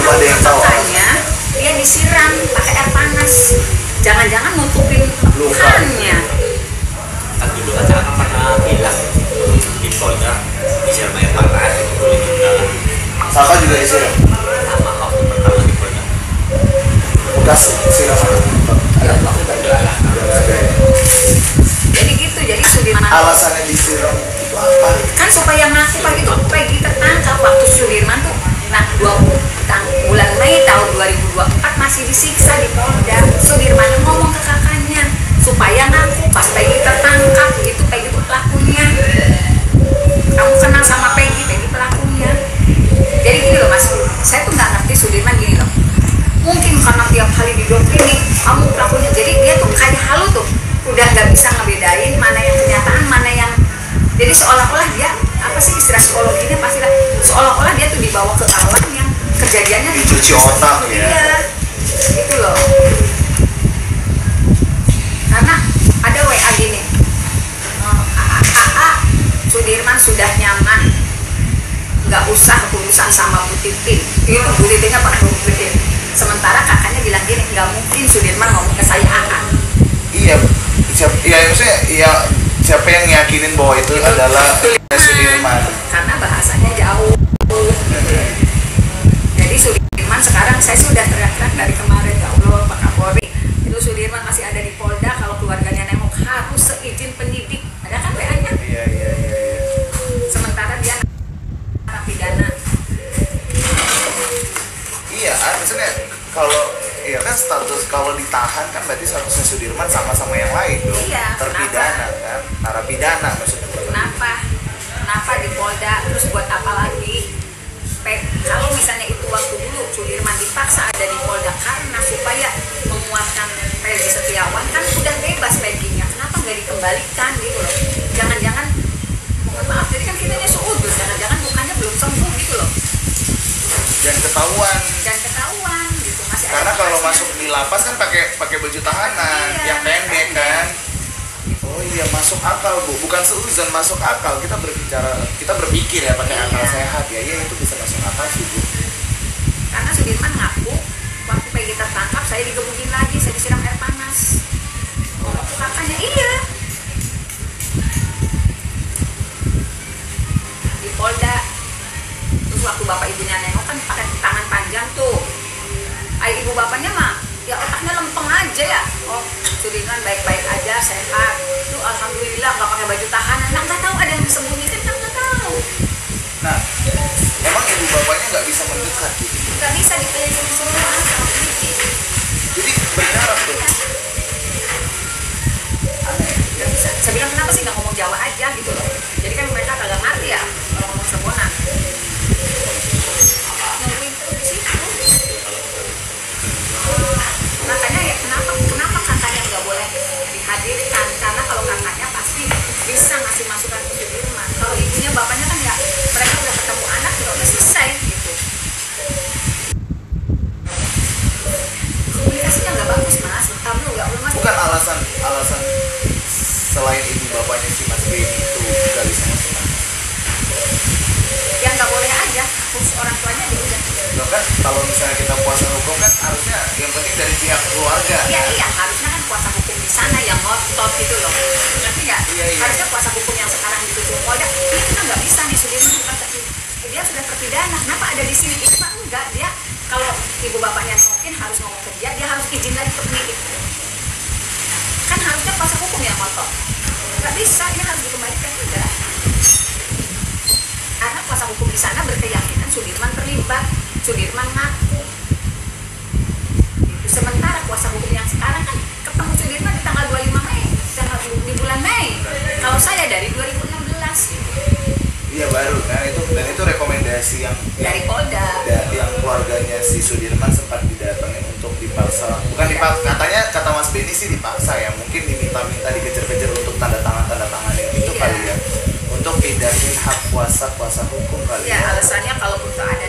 belum ada yang tahu. Makanya dia disiram pakai air panas. Jangan-jangan nutupin lukanya. Kan dulu acara kan pernah bilang di Polda disiram air panas itu boleh juga. Saka juga disiram. Sama waktu pertama di Polda. Bekas siram Udah ada. Jadi gitu, jadi Sudirman alasannya disiram itu apa? kan supaya ngaku pagi itu Peggy tertangkap waktu Sudirman tuh bulan Mei tahun 2024 masih disiksa di Polda. Sudirman ngomong ke kakaknya supaya ngaku pas Peggy tertangkap itu Peggy itu pelakunya. Kamu kenal sama Peggy pelakunya. Jadi gini loh Mas, saya tuh nggak ngerti Sudirman gini loh. Mungkin karena tiap kali didoktrin nih, kamu pelakunya. Jadi dia tuh kayak halu tuh, udah nggak bisa ngebedain mana yang kenyataan, mana yang. Jadi seolah-olah dia apa sih istilah psikologinya pastilah seolah-olah dia tuh dibawa ke alam yang kejadiannya Dicuci otak ya. Iya, gitu loh. Karena ada WA gini, AA Sudirman sudah nyaman, nggak usah urusan sama Bu Titin. Itu Bu Titinnya Pak Nurdin. Sementara kakaknya bilang gini, nggak mungkin Sudirman ngomong ke saya AA. Iya, maksudnya siapa yang yakinin bahwa itu adalah Sudirman? Karena bahasanya jauh. Jadi Sudirman sekarang saya sudah teriak-teriak dari kemarin, ya Allah Pak Kapolri, itu Sudirman masih ada di Polda, kalau keluarganya nengok harus seizin penyidik. Ada kan PA-nya? Iya. Sementara dia narapidana. Iya, maksudnya kalau iya kan status kalau ditahan kan berarti statusnya Sudirman sama-sama yang lain dong. Iya, terpidana kenapa? kan, narapidana maksudnya. Kenapa di Polda, terus buat apa lagi? Kalau misalnya itu waktu dulu Sudirman dipaksa ada di Polda karena supaya menguatkan Peggy Setiawan, kan udah bebas Peggy-nya, kenapa nggak dikembalikan gitu loh? Jangan-jangan, mohon maaf, jadi kan kitanya seudus, jangan-jangan bukannya belum sembuh gitu loh. Dan ketahuan Gitu, masih karena ada kalau bekasnya. masuk di lapas kan pakai baju tahanan Iya, yang pendek kan. Oh iya, masuk akal Bu, bukan seuzon, masuk akal. Kita berpikir ya pakai akal sehat ya. Iya, itu bisa masuk akal sih Bu. Karena Sudirman ngaku waktu Peggy tertangkap saya digebukin lagi, saya disiram air panas. Ngomong ke kakaknya, iya. Di Polda. Terus waktu bapak ibunya nengok kan pakai tangan panjang tuh. Ibu bapaknya mah ya otaknya lempeng aja ya. Oh, Sudirman baik-baik aja, sehat. Tuh alhamdulillah nggak pakai baju tahanan. Nggak tahu ada yang disembunyikan, nggak tahu. Nah, emang ibu bapaknya nggak bisa mendekat gitu. Nggak bisa dikelilingi semua sama polisi. Jadi berjarak tuh. Aneh. Nggak bisa. Saya bilang kenapa sih nggak ngomong Jawa aja gitu loh. Jadi kan mereka kagak ngerti ya kalau ngomong Serbonan. Nungguin terus di situ. Makanya ya kenapa kakaknya nggak boleh dihadirkan, karena kalau kakaknya pasti bisa ngasih masukan ke Sudirman. Kalau ibunya bapaknya kan ya mereka udah ketemu anak ya udah selesai gitu. Komunikasinya nggak bagus Mas, kamu nggak Mas. Bukan alasan selain ibu bapaknya si Mas Benny itu nggak bisa masuk. Ya nggak boleh aja, terus orang tuanya dia udah. Loh kan kalau misalnya kita kuasa hukum kan harusnya yang penting dari pihak keluarga. Iya, harusnya kan kuasa hukum di sana yang ngotot gitu loh. Ngerti nggak? Iya. Harusnya kuasa hukum yang sekarang dituju Polda, ini kita nggak bisa nih Sudirman bukan dia sudah terpidana. Kenapa ada di sini? Itu mah enggak, dia kalau ibu bapaknya mungkin harus ngomong ke dia harus izin lagi ke penyidik. Kan harusnya kuasa hukum yang ngotot. Nggak bisa, ini harus dikembalikan juga. Karena kuasa hukum di sana berkeyakinan Sudirman terlibat, Sudirman ngaku. Sementara kuasa hukum yang sekarang kan ketemu Sudirman di tanggal 25 Mei, di bulan Mei. Kalau saya dari 2016. Iya baru, nah itu rekomendasi yang Dari Polda. yang keluarganya si Sudirman sempat didatengin untuk dipaksa, bukan dipaksa, kata Mas Benny sih dipaksa ya, mungkin diminta dikejar-kejar untuk tanda tangan yang itu Iya. kali ya, untuk pindahin hak kuasa hukum kali Ya alasannya kalau untuk ada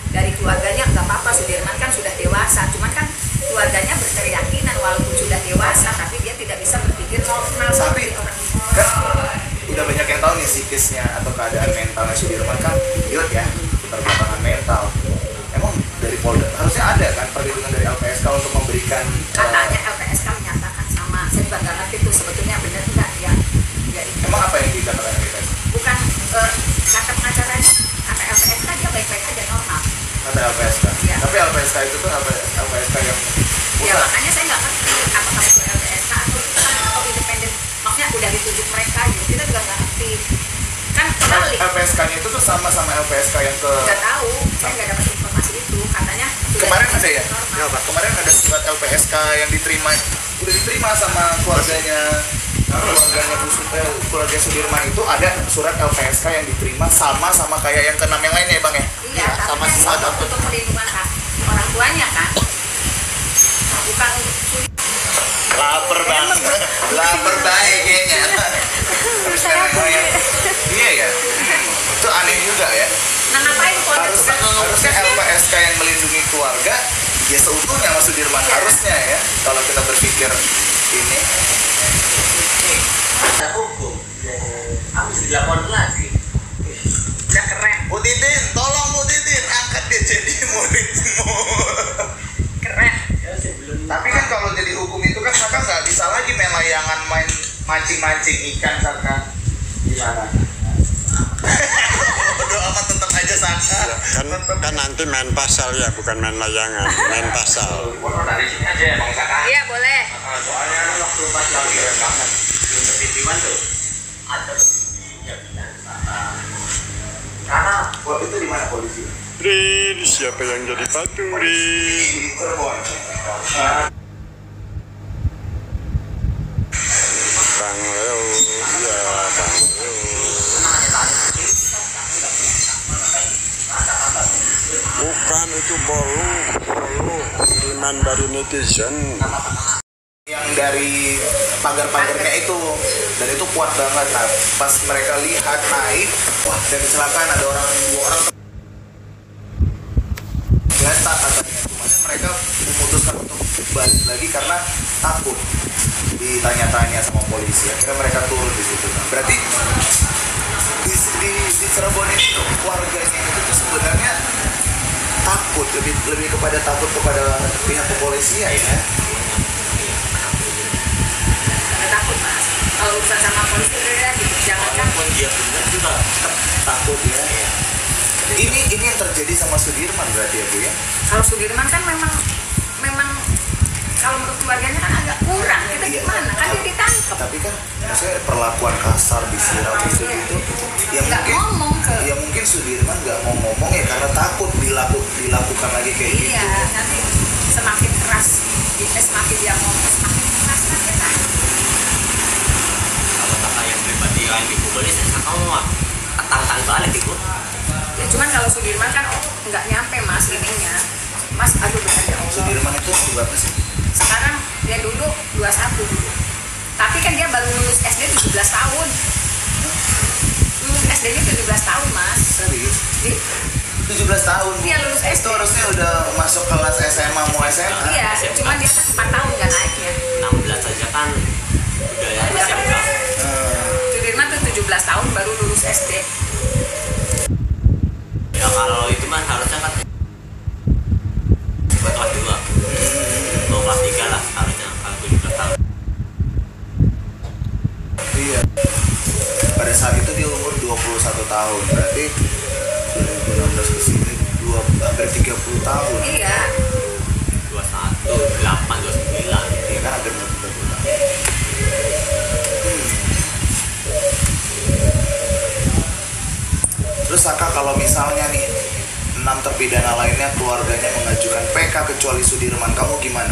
dari keluarganya nggak apa-apa, Sudirman kan sudah dewasa, cuman kan keluarganya berkeyakinan walaupun sudah dewasa tapi dia tidak bisa berpikir normal Tapi seperti orang. kan udah banyak yang tahu nih psikisnya atau keadaan mentalnya Sudirman kan idiot ya, keterbelakangan mental. Emang dari Polda. Harusnya ada kan perlindungan dari LPSK untuk memberikan Katanya LPSK menyatakan sama, saya juga nggak ngerti itu sebetulnya benar nggak ya. Ya itu. emang apa yang dikatakan LPSK? Bukan kata pengacaranya, kata LPSK dia baik-baik aja normal. Kata LPSK. Iya. Tapi LPSK itu tuh LPSK yang Ya pusat. makanya saya nggak ngerti apakah itu LPSK atau independen. Maksudnya udah ditunjuk mereka gitu, kita juga nggak ngerti. Kan kebalik. LPSK-nya itu tuh sama LPSK yang ke Nggak tahu, saya nggak dapat informasi itu. Katanya sudah kemarin ada ya? normal. Ya, Pak. Kemarin ada surat LPSK yang udah diterima sama keluarganya keluarga Sudirman itu ada surat LPSK yang diterima sama kayak yang keenam yang lainnya ya Bang ya? Iya, sama tapi semua kan untuk perlindungan hak orang tuanya kan, bukan untuk sulit. Lapar Bang, lapar baik kayaknya. Iya ya, itu aneh juga ya. Nah ngapain keluarga Harusnya LPSK yang melindungi keluarga ya seutuhnya Mas Sudirman Iya. harusnya ya kalau kita berpikir ini. Ada hukum harus dilaporkan lagi. udah keren, Bu Titin, tolong Bu Titin, angkat dia jadi muridmu. keren. Ya sebelum Tapi kan kalau jadi hukum itu kan Saka nggak bisa lagi main layangan, main mancing-mancing ikan Saka. Gimana? Bodoh amat tetap aja Saka. Kan nanti main pasal ya, bukan main layangan, main pasal. foto dari sini aja ya Bang Saka. Iya boleh. Soalnya waktu pas lagi rekaman belum kepintiwan tuh ada ya bilang sana. Karena Wah itu di mana polisi? Rin, siapa yang jadi batu, Rin? Di Cirebon. Bang Leo, iya Bang Leo. Bukan itu bolu, kiriman dari netizen. Yang dari pagar-pagarnya itu, dan itu kuat banget. Nah, pas mereka lihat naik, wah dan kecelakaan ada dua orang geletak katanya. Cuman mereka memutuskan untuk balik lagi karena takut ditanya-tanya sama polisi. Akhirnya mereka turun di situ. Nah, berarti di Cirebon ini tuh warganya itu tuh sebenarnya takut, lebih kepada takut kepada pihak kepolisian ya. Nggak takut mas, kalau urusan sama polisi udah gitu, jangan kan. walaupun dia benar juga tetap Takut ya. Ini yang terjadi sama Sudirman berarti ya Bu ya. Kalau Sudirman kan memang kalau menurut keluarganya kan agak kurang. Kita Iya. gimana? Kan dia ditangkap. Tapi kan maksudnya perlakuan kasar disiram gitu ya Nggak mungkin ngomong ke. ya mungkin Sudirman nggak mau ngomong ya karena takut dilakukan lagi kayak gitu. Iya, nanti semakin keras, semakin dia ngomong semakin keras kan ya kan. kalau kata yang pribadi yang dipukulin saya Saka mau tantang balik itu. Ya cuman kalau Sudirman kan nggak nyampe mas ininya. Mas aduh benar ya Allah. Sudirman itu berapa sih? Sekarang dia dulu 21 dulu. Tapi kan dia baru lulus SD 17 tahun. Lulus SD-nya 17 tahun mas. Serius? Di, 17 tahun. Dia lulus SD. Itu harusnya udah masuk kelas SMA mau SMA. Iya, cuman dia kan 4 tahun nggak naiknya. 16 saja kan udah ya SMK. Sudirman tuh 17 tahun baru lulus SD. Ya kalau itu mah harusnya kan buat kelas 2 mau kelas 3 lah harusnya kalau 17 tahun. Iya. Pada saat itu dia umur 21 tahun. Berarti 2016 ke sini hampir 30 tahun. Iya. 21, 8, 29. Iya kan hampir 30 tahun. Terus Saka kalau misalnya nih 6 terpidana lainnya keluarganya mengajukan PK kecuali Sudirman, kamu gimana?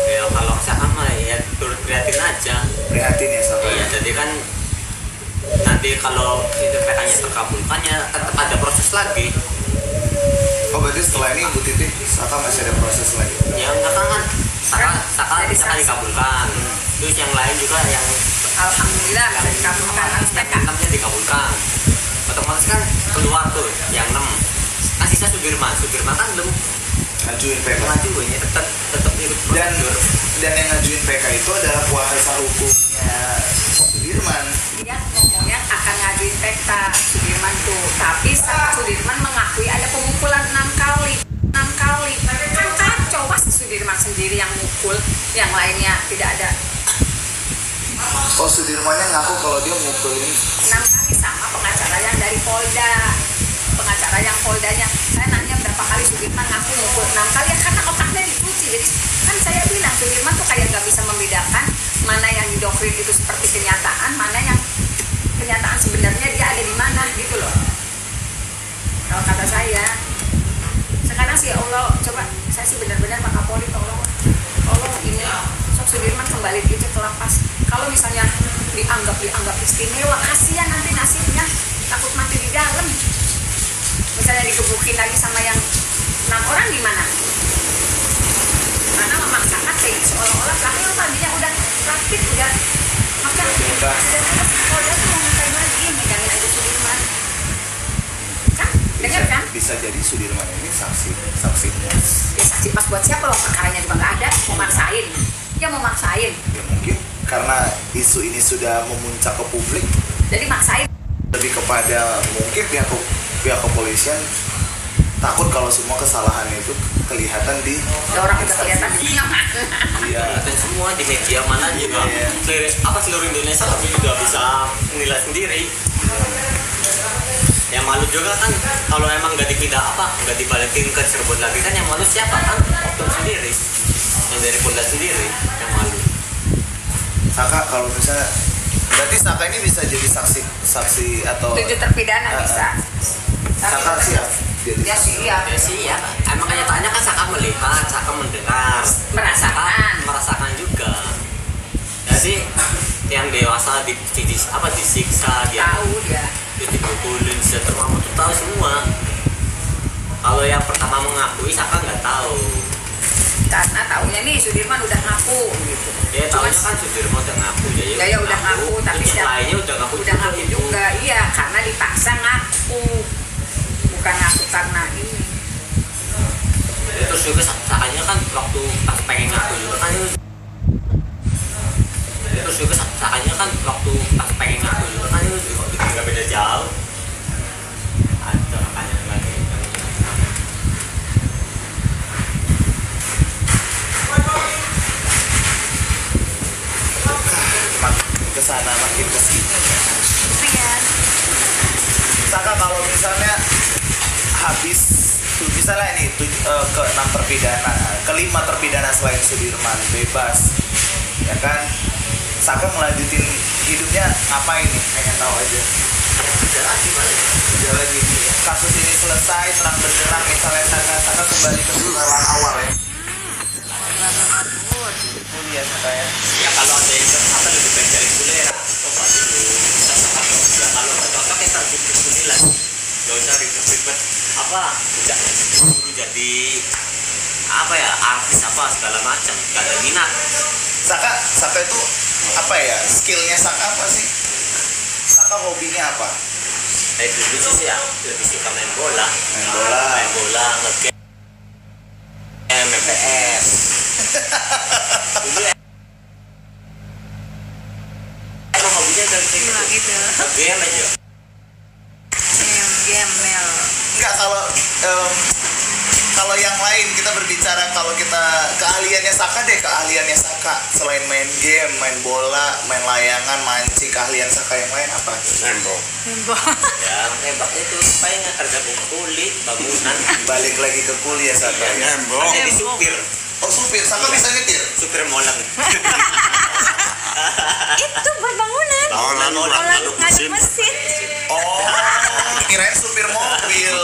Ya kalau misalkan mah ya turut prihatin aja. Prihatin ya Saka? Iya, jadi kan nanti kalau itu PK-nya terkabulkan ya tetap ada proses lagi. Oh berarti setelah ini Bu Titi, Saka masih ada proses lagi? Ya enggak kan Saka bisa dikabulkan. Terus yang lain juga yang Alhamdulillah bisa dikabulkan harus PK. 6-nya dikabulkan. Otomatis kan keluar tuh yang 6. Kan sisa Sudirman kan belum Ngajuin PK? ngajuin ya tetap ikut Dan prosedur. yang ngajuin PK itu adalah kuasa hukumnya Sudirman. Dia ngomongnya akan ngajuin PK Sudirman tuh, tapi Sudirman mengakui ada pemukulan 6 kali. sendiri yang mukul, yang lainnya tidak ada. Oh, Sudirmannya ngaku kalau dia mukulin 6 kali sama pengacara yang dari Polda. Pengacara yang Poldanya, saya nanya berapa kali Sudirman ngaku mukul 6 kali ya, karena otaknya dicuci. Jadi kan saya bilang Sudirman tuh kayak nggak bisa membedakan mana yang didoktrin itu seperti kenyataan, mana yang kenyataan sebenarnya dia ada di mana gitu loh. Kalau kata saya, sekarang sih Allah, coba saya sih benar-benar Pak Kapolri tolong ini sok Sudirman kembali aja ke lapas. Kalau misalnya dianggap istimewa, kasihan nanti nasibnya, takut mati di dalam. Misalnya digebukin lagi sama yang 6 orang gimana? Karena memaksakan kayak seolah-olah belakang yang tadinya udah rapid, udah maka sudah Polda tuh mau ngapain lagi megangin aja Sudirman. Kan? Dengar kan? Bisa jadi Sudirman ini saksinya. Ya saksi pas buat siapa loh, perkaranya juga nggak ada, mau maksain. Ya mau maksain. Ya mungkin karena isu ini sudah memuncak ke publik, Jadi maksain. lebih kepada mungkin pihak kepolisian takut kalau semua kesalahan itu kelihatan di Ya orang udah instansi. kelihatan di mana. Iya. Kelihatan semua di media mana juga. Iya. Seluruh Indonesia tapi juga bisa menilai sendiri. Yang malu juga kan kalau emang nggak dibalikin ke Cirebon lagi kan yang malu siapa kan? Oknum sendiri, yang dari Polda sendiri yang malu. Saka kalau misalnya berarti Saka ini bisa jadi saksi atau 7 terpidana bisa. Saka siap jadi Ya sih, iya. Ya sih ya, emang kenyataannya kan Saka melihat, Saka mendengar, Merasakan. merasakan juga. Jadi yang dewasa disiksa dia Tahu dia. dipukulin setelah itu tahu semua. Kalau yang pertama mengakui Saka nggak tahu. Karena tahunya nih Sudirman udah ngaku gitu. Dia tahunya kan Sudirman udah ngaku Ya udah ngaku, tapi yang lainnya udah ngaku juga. Iya, karena dipaksa ngaku. Bukan ngaku karena ini. Terus juga Sakanya kan waktu pas pengen ngaku juga kan itu. Terus juga Sakanya kan waktu pas pengen ngaku juga kan itu nggak beda jauh. Ada makanya lagi. makin kesana makin kesini. Saka kalau misalnya habis misalnya ini ke-6 terpidana, ke-5 terpidana selain Sudirman bebas, ya kan? Saka melanjutin hidupnya ngapain nih? Pengen tahu aja. Udah lagi balik. Udah lagi kasus ini selesai terang benderang, misalnya Saka kembali ke jalan awal ya. Kuliah Saka ya. Ya kalau ada yang lebih baik dari kuliah coba dulu bisa sekarang ya kalau nggak cocok kita bikin lagi nggak usah ribet-ribet jadi artis segala macam nggak ada minat. Saka itu apa ya, skillnya Saka apa sih? Saka hobinya apa? Dari dulu sih ya lebih suka main bola ngegame MPS dulu emang hobinya dari gitu. game aja. Gemel. Enggak, kalau yang lain kita berbicara, kalau kita keahliannya Saka selain main game, main bola, main layangan, mancing, keahlian Saka yang lain apa? Nembok. Ya nembak itu supaya nggak kerja kulit bangunan Balik lagi ke kuliah Saka ya. Nembok. jadi supir Oh supir, Saka bisa nyetir? supir molang Itu buat bangunan. molang Ngaduk mesin. Oh, kirain supir mobil.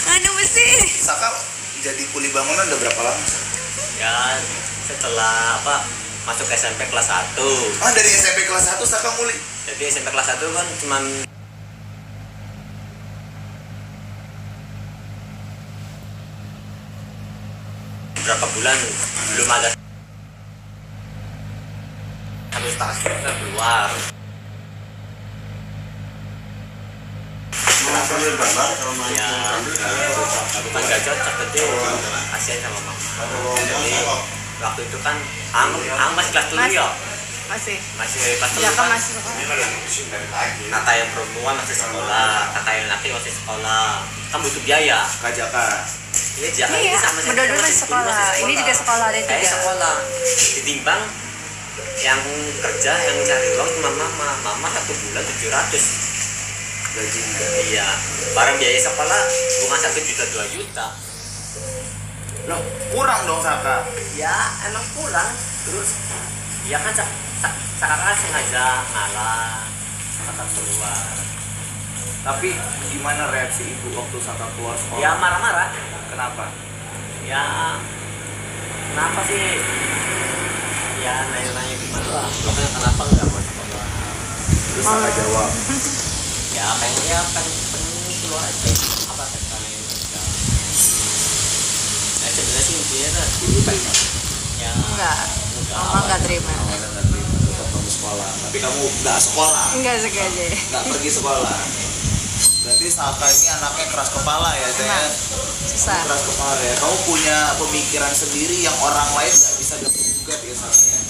Ngaduk mesin. Saka jadi kuli bangunan udah berapa lama? ya setelah masuk SMP kelas 1. Dari SMP kelas 1 Saka kuli. Jadi SMP kelas 1 kan cuman berapa bulan belum ada harus kita keluar. Ya, aku kan gak cocok jadi kasihan sama mama. Jadi waktu itu kan masih kelas 7 ya. Masih. Masih kelas 7 Ya kan kan. masih. Kakak yang perempuan masih sekolah, kakak yang laki masih sekolah. Kan butuh biaya. Kajaka. Iya, Jakarta Iya, ini sama saja berdua-dua masih masih sekolah. Ini juga sekolah ada Kayak 3. sekolah. Ditimbang yang kerja yang cari uang cuma mama 1 bulan 700 gajinya. iya, barang biaya sekolah bukan 1 juta 2 juta. Loh, kurang dong Saka. Ya emang kurang. Terus ya kan sekarang sengaja ngalah Saka keluar. Tapi gimana reaksi ibu waktu Saka keluar sekolah? Ya marah-marah. Kenapa? Ya kenapa sih? Ya nanya-nanya gimana lah. Pokoknya kenapa nggak mau sekolah? Terus Saka jawab. Ya pengen keluar aja. Apa pengen kerja? Nah sebenarnya sih intinya kan Ibu terima. ya Enggak. Mama enggak terima. Awalnya nggak terima, tetap kamu sekolah. Tapi kamu nggak sekolah, Enggak sengaja. nggak pergi sekolah. Berarti Saka ini anaknya keras kepala ya, Teh? Emang. Susah. Keras kepala ya. Kamu punya pemikiran sendiri yang orang lain nggak bisa gugat ya Saka ya.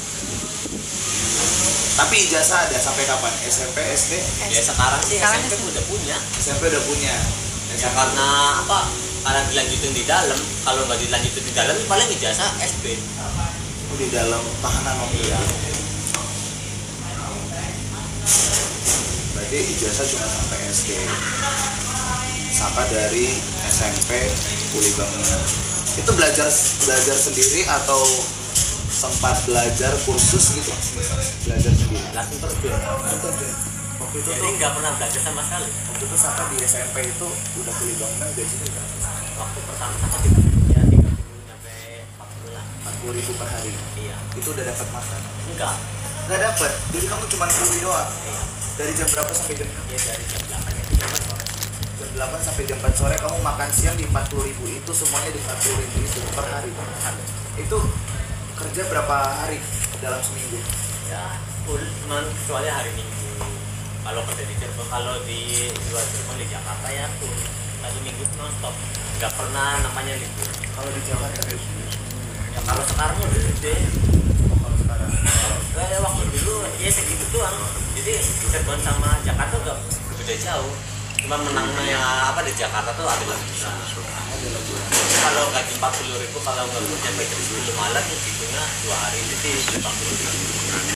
Tapi ijazah ada sampai kapan? SMP, SD? ya sekarang sih Sekarang SMP udah punya. SMP udah punya. Ya karena apa? Karena dilanjutin di dalam. Kalau nggak dilanjutin di dalam, paling ijazah SP. Oh, di dalam tahanan om. Iya. Berarti ijazah cuma sampai SD. Saka dari SMP Uli Bangunan. Itu belajar sendiri atau sempat belajar kursus gitu? Belajar sendiri. Langsung terjun. Waktu itu Jadi tuh, nggak pernah belajar sama sekali. waktu itu Saka di SMP itu udah Uli Bangunan gajinya berapa? Waktu pertama sama kita ya 30 sampai 40 lah. 40.000 per hari. Iya. Itu udah dapat makan? Enggak. Nggak dapat. Jadi kamu cuma kuli doang. Iya. Dari jam berapa sampai jam Ya dari jam 8 ya jam 4 sore. jam 8 sampai jam 4 sore kamu makan siang di 40.000 itu semuanya di 40.000 itu per hari. Itu kerja berapa hari dalam seminggu? Ya full cuman kecuali hari Minggu. Kalau kerja di Cirebon, kalau di luar Cirebon di Jakarta ya full 1 minggu non stop. Nggak pernah namanya libur. Kalau di Jakarta Ya kalau sekarang udah gede. kalau sekarang Kayak waktu dulu ya segitu doang. Jadi Cirebon sama Jakarta udah beda jauh. Cuma menangnya apa di Jakarta tuh ada lebihan. Kalau gaji 40.000 kalau nggak kerja sampai jam 10 malam hitungnya 2 hari jadi 80.000.